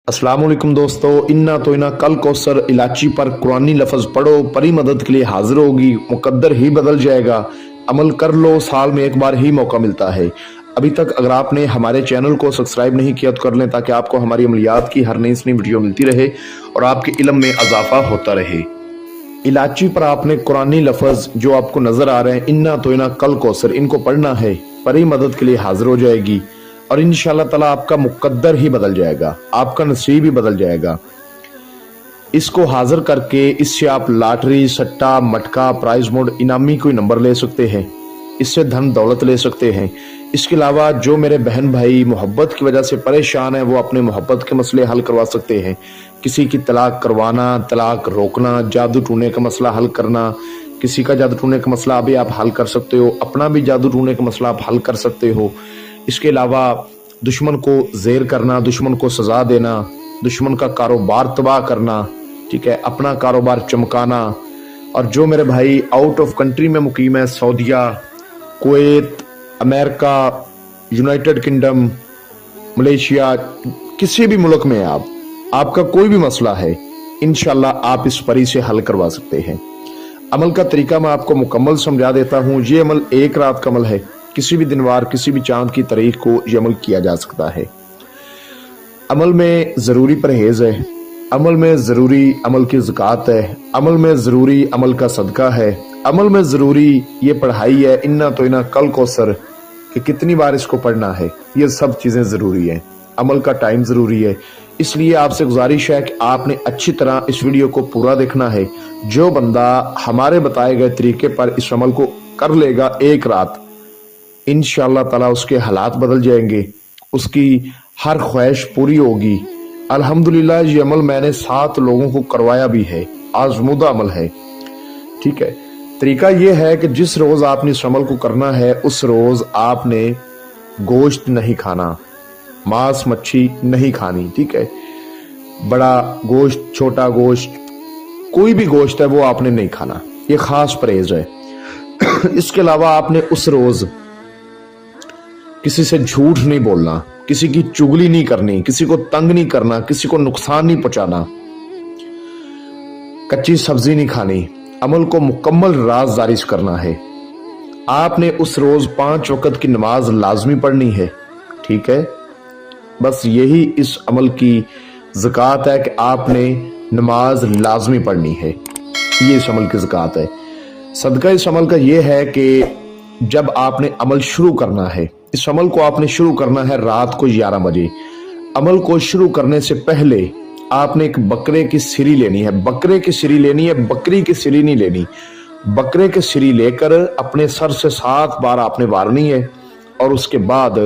अस्सलाम वालेकुम दोस्तों, इन्ना तो इना कल कौसर इलाची पर कुरानी लफ्ज पढ़ो, परी मदद के लिए हाजिर होगी, मुकद्दर ही बदल जाएगा। अमल कर लो, साल में एक बार ही मौका मिलता है। अभी तक अगर आपने हमारे चैनल को सब्सक्राइब नहीं किया तो कर लें, ताकि आपको हमारी अमलियात की हर नई नई वीडियो मिलती रहे और आपके इल्म में इजाफा होता रहे। इलाची पर आपने कुरानी लफ्ज जो आपको नजर आ रहे हैं, इन्ना तो इना कल कौसर, इनको पढ़ना है, परी मदद के लिए हाजिर हो जाएगी और इंशाअल्लाह ताला आपका मुकद्दर ही बदल जाएगा, आपका नसीब ही बदल जाएगा। इसको हाजिर करके इससे आप लॉटरी, सट्टा, मटका, प्राइज मोड, इनामी कोई नंबर ले सकते हैं, इससे धन दौलत ले सकते हैं। इसके अलावा जो मेरे बहन भाई मोहब्बत की वजह से परेशान हैं, वो अपने मोहब्बत के मसले हल करवा सकते हैं। किसी की तलाक करवाना, तलाक रोकना, जादू टूने का मसला हल करना, किसी का जादू टूने का मसला अभी आप हल कर सकते हो, अपना भी जादू टूने का मसला आप हल कर सकते हो। इसके अलावा दुश्मन को ज़ेर करना, दुश्मन को सजा देना, दुश्मन का कारोबार तबाह करना, ठीक है, अपना कारोबार चमकाना। और जो मेरे भाई आउट ऑफ कंट्री में मुकीम है, सऊदीया, Kuwait, America, United Kingdom, Malaysia, किसी भी मुल्क में आपका कोई भी मसला है, इंशाल्लाह आप इस परी से हल करवा सकते हैं। अमल का तरीका मैं आपको मुकम्मल समझा देता हूँ। ये अमल एक रात का अमल है, किसी भी दिनवार, किसी भी चांद की तारीख को ये अमल किया जा सकता है। अमल में ज़रूरी परहेज है, अमल में ज़रूरी अमल की ज़कात है, अमल में ज़रूरी अमल का सदका है, अमल में ज़रूरी ये पढ़ाई है, इन्ना तो इना कल कौसर, कि कितनी बार इसको पढ़ना है, ये सब चीज़ें ज़रूरी हैं। अमल का टाइम ज़रूरी है, इसलिए आपसे गुजारिश है कि आपने अच्छी तरह इस वीडियो को पूरा देखना है। जो बंदा हमारे बताए गए तरीके पर इस अमल को कर लेगा एक रात, इंशाअल्लाह ताला उसके हालात बदल जाएंगे, उसकी हर ख्वाहिश पूरी होगी। अल्हम्दुलिल्लाह ये अमल मैंने 7 लोगों को करवाया भी है, आजमूदा अमल है, ठीक है। तरीका ये है कि जिस रोज आपने इस अमल को करना है, उस रोज आपने गोश्त नहीं खाना, मांस मच्छी नहीं खानी, ठीक है। बड़ा गोश्त, छोटा गोश्त, कोई भी गोश्त है वो आपने नहीं खाना, ये खास परहेज है। इसके अलावा आपने उस रोज किसी से झूठ नहीं बोलना, किसी की चुगली नहीं करनी, किसी को तंग नहीं करना, किसी को नुकसान नहीं पहुंचाना, कच्ची सब्जी नहीं खानी। अमल को मुकम्मल राज़दारी से करना है। आपने उस रोज 5 वक्त की नमाज लाजमी पढ़नी है, ठीक है। बस यही इस अमल की ज़कात है कि आपने नमाज लाजमी पढ़नी है, ये इस अमल की ज़कात है। सदका इस अमल का ये है कि जब आपने अमल शुरू करना है, इस अमल को आपने शुरू करना है रात को 11 बजे। अमल को शुरू करने से पहले आपने एक बकरे की सिरी लेनी है, बकरे की सिरी लेनी है, बकरी की सिरी नहीं लेनी। बकरे की सिरी लेकर अपने सर से 7 बार आपने वारनी है और उसके बाद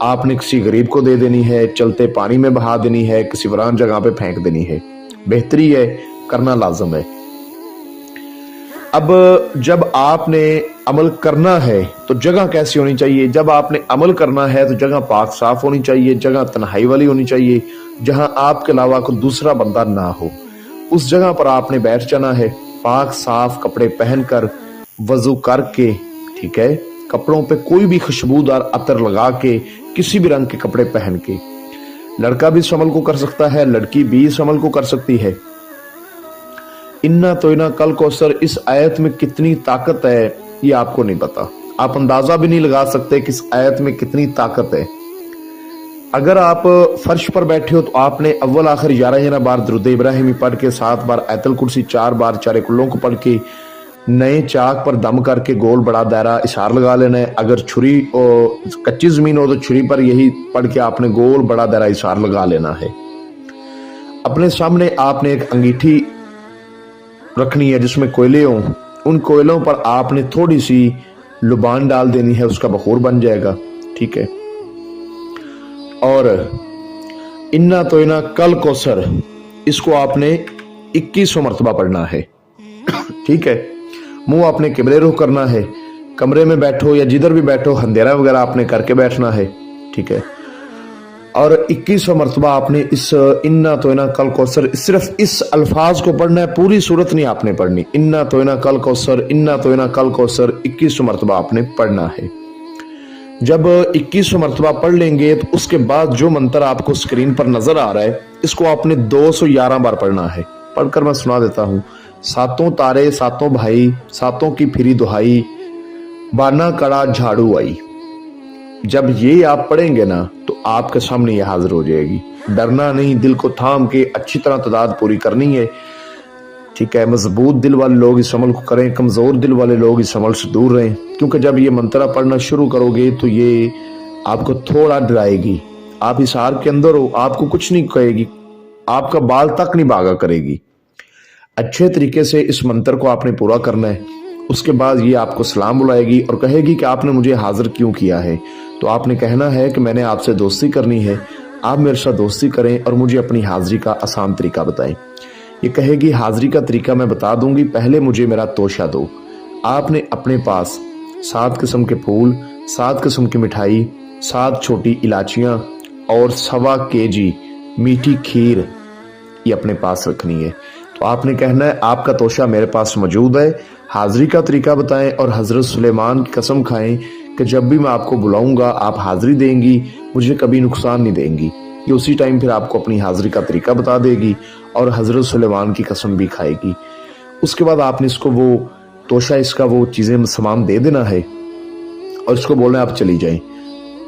आपने किसी गरीब को दे देनी है, चलते पानी में बहा देनी है, किसी वीरान जगह पे फेंक देनी है। बेहतरी है, करना लाजम है। अब जब आपने अमल करना है तो जगह कैसी होनी चाहिए? जब आपने अमल करना है तो जगह पाक साफ होनी चाहिए, जगह तन्हाई वाली होनी चाहिए, जहां आपके अलावा कोई दूसरा बंदा ना हो। उस जगह पर आपने बैठ जाना है, पाक साफ कपड़े पहनकर, वजू करके, ठीक है, कपड़ों पे कोई भी खुशबूदार अतर लगा के, किसी भी रंग के कपड़े पहन के। लड़का भी इस अमल को कर सकता है, लड़की भी इस अमल को कर सकती है। इन्ना तो इना कल कौसर, इस आयत में कितनी ताकत है ये आपको नहीं पता, आप अंदाजा भी नहीं लगा सकते कि इस आयत में कितनी ताकत है। अगर आप फर्श पर बैठे हो तो आपने अव्वल आखिर 11 बार दुरूद इब्राहिमी पढ़ के, 7 बार आयतुल कुर्सी, 4 बार चारे कुल्लों को पढ़ के, नए चाक पर दम करके गोल बड़ा दायरा इशार लगा लेना है। अगर छुरी और कच्ची जमीन हो तो छुरी पर यही पढ़ के आपने गोल बड़ा दायरा इशार लगा लेना है। अपने सामने आपने एक अंगीठी रखनी है जिसमें कोयले हों, उन कोयलों पर आपने थोड़ी सी लुबान डाल देनी है, उसका बखूर बन जाएगा, ठीक है। और इन्ना तो इना कल कौसर, इसको आपने 2100 मरतबा पढ़ना है, ठीक है। मुंह आपने किबले रुख करना है, कमरे में बैठो या जिधर भी बैठो अंधेरा वगैरह आपने करके बैठना है, ठीक है। और 2100 मरतबा आपने इस इन्ना तो इना कल कौसर, सिर्फ इस अल्फाज को पढ़ना है, पूरी सूरत नहीं आपने पढ़नी। इन्ना तो इना कल कौसर, इन्ना तो इना कल कौसर 2100 मरतबा आपने पढ़ना है। जब 21 मरतबा पढ़ लेंगे तो उसके बाद जो मंत्र आपको स्क्रीन पर नजर आ रहा है, इसको आपने 211 बार पढ़ना है। पढ़कर मैं सुना देता हूँ। सातों तारे सातों भाई, सातों की फिरी दुहाई, बाना कड़ा झाड़ू आई। जब ये आप पढ़ेंगे ना तो आपके सामने ये हाजिर हो जाएगी। डरना नहीं, दिल को थाम के अच्छी तरह तादाद पूरी करनी है। ठीक है, मजबूत दिल वाले लोग इस अमल को करें, कमजोर दिल वाले लोग इस अमल से दूर रहें, क्योंकि जब ये मंत्रा पढ़ना शुरू करोगे तो ये आपको थोड़ा डराएगी। आप इस हार के अंदर हो, आपको कुछ नहीं कहेगी, आपका बाल तक नहीं भागा करेगी। अच्छे तरीके से इस मंत्र को आपने पूरा करना है। उसके बाद ये आपको सलाम बुलाएगी और कहेगी कि आपने मुझे हाजिर क्यों किया है। तो आपने कहना है कि मैंने आपसे दोस्ती करनी है, आप मेरे साथ दोस्ती करें और मुझे अपनी हाजिरी का आसान तरीका बताएं। ये कहेगी हाजिरी का तरीका मैं बता दूंगी, पहले मुझे मेरा तोशा दो। आपने अपने पास 7 किस्म के फूल, 7 किस्म की मिठाई, 7 छोटी इलाचियां और 1.25 kg मीठी खीर ये अपने पास रखनी है। तो आपने कहना है आपका तोशा मेरे पास मौजूद है, हाजिरी का तरीका बताएं और हजरत सुलेमान की कसम खाएं कि जब भी मैं आपको बुलाऊंगा आप हाजिरी देंगी, मुझे कभी नुकसान नहीं देंगी। ये उसी टाइम फिर आपको अपनी हाजिरी का तरीका बता देगी और हजरत सुलेमान की कसम भी खाएगी। उसके बाद आपने इसको वो तोशा, इसका वो चीज़ें सामान दे देना है और इसको बोलना है आप चली जाएं।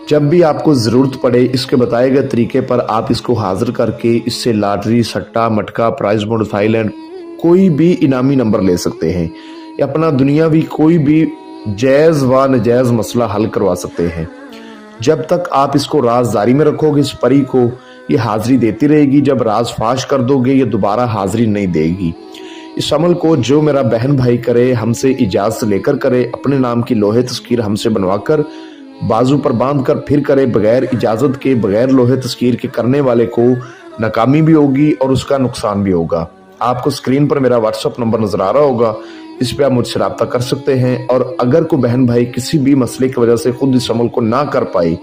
जब भी आपको ज़रूरत पड़े इसके बताए गए तरीके पर आप इसको हाजिर करके इससे लॉटरी, सट्टा, मटका, प्राइज बोर्ड, थाईलैंड कोई भी इनामी नंबर ले सकते हैं या अपना दुनियावी कोई भी जायज़ व नजायज़ मसला हल करवा सकते हैं। जब तक आप इसको राजदारी में रखोगे, इस परी को ये हाजिरी देती रहेगी। जब राज फाश कर दोगे ये दोबारा हाजिरी नहीं देगी। इस अमल को जो मेरा बहन भाई करे, हमसे इजाज़त लेकर करे, अपने नाम की लोहे तस्कीर हमसे बनवाकर बाजू पर बांध कर फिर करे, बगैर इजाज़त के, बगैर लोहे तस्कीर के करने वाले को नाकामी भी होगी और उसका नुकसान भी होगा। आपको स्क्रीन पर मेरा व्हाट्सअप नंबर नजर आ रहा होगा, इस पे आप मुझसे रब्ता कर सकते हैं। और अगर कोई बहन भाई किसी भी मसले की वजह से खुद इस अमल को ना कर पाई